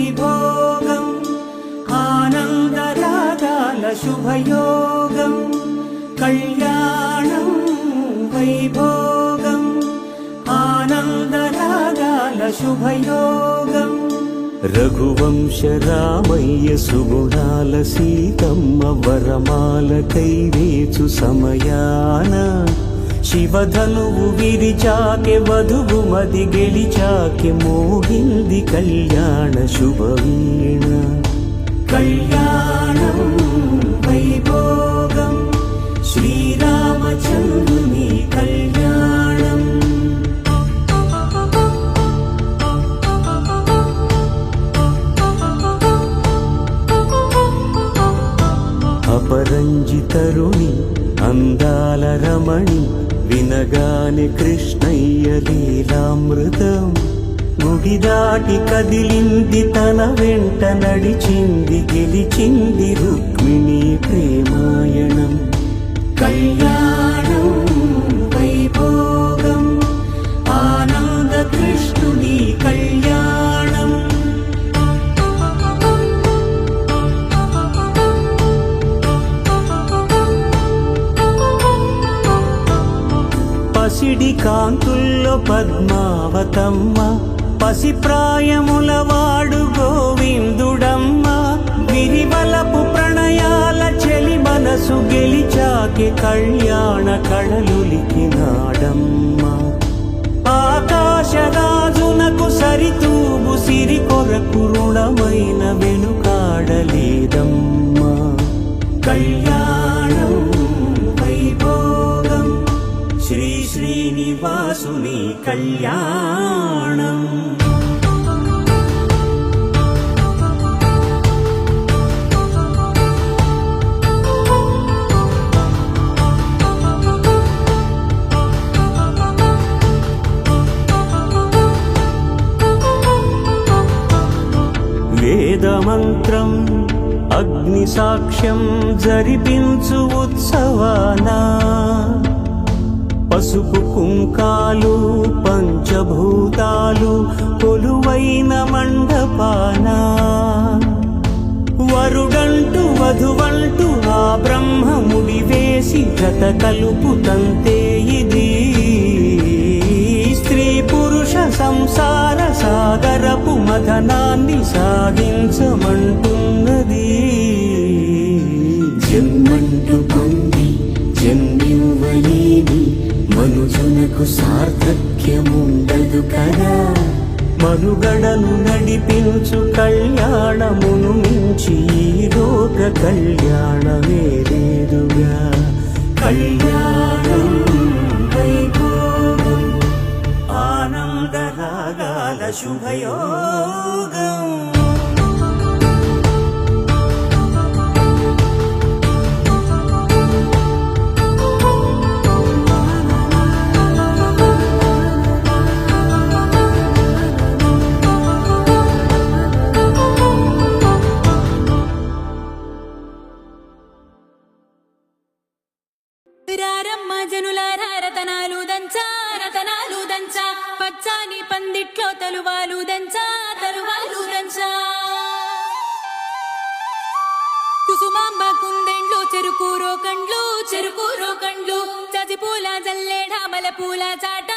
వైభోగం ఆనందరాగాల శుభయోగం కళ్యాణం వైభోగం ఆనందరాగాల శుభయోగం రఘువంశ రామయ్య సుగుణాల సీతమ్మ వరమాల కైవేచు సమయాన శివధనువు విరిచాకె వధువు మది గెలిచాకె మోగింది కళ్యాణ శుభవీణ కళ్యాణం వైభోగం శ్రీరామచంద్రుని కళ్యాణం అపరంజితరుణి అందాల రమణి వినగానే కృష్ణయ్య లీలామృతం గుడి దాటి కదిలింది తన వెంట నడిచింది గెలిచింది రుక్మిణి ప్రేమాయణం కళ్యాణం వైభోగం ఆనంద కృష్ణుని కళ్యాణం పసిడి కాంతుల్లో పద్మావతమ్మ పసిప్రాయముల వాడు గోవిందుడమ్మ విరివలపు ప్రణయాల చెలి మనసు గెలిచాకి కళ్యాణ కళలులికినాడమ్మ ఆకాశరాజునకు సరితూగు సిరి కొరకు రుణమైన వెనుకాడలేదమ్మ కళ్యాణం వైభోగం శ్రీ శ్రీనివాసుని కళ్యాణం వేదమంత్రం అగ్ని సాక్ష్యం జరిపించు ఉత్సవానా పసుపు కుంకాలు పంచభూతాలు కొలువైన మండపాన వరుడంటూ వధువంటూ ఆ బ్రహ్మముడి వేసి జత కలుపుతంతే ఇది స్త్రీ పురుష సంసార సాగరపు మథనాన్ని సాగించమంటున్నది జన్మంటూ పొంది జన్మివ్వలేని మనుజునకు సార్థక్యముండదు కదా మనుగడను నడిపించు కళ్యాణమును మించి ఈ లోక కళ్యాణమే లేదుగా కళ్యాణం వైభోగం ఆనందరాగాల శుభయోగం రారమ్మ జనులారా రతనాలు దంచా రతనాలు దంచా పచ్చాని పందిట్లో తలువాలు దంచా తలువాలు దంచా కుసుమాంబ కుందెండ్లు చెరుకూరో కండ్లు చాచి పూల జల్లేడ మలపూల చాట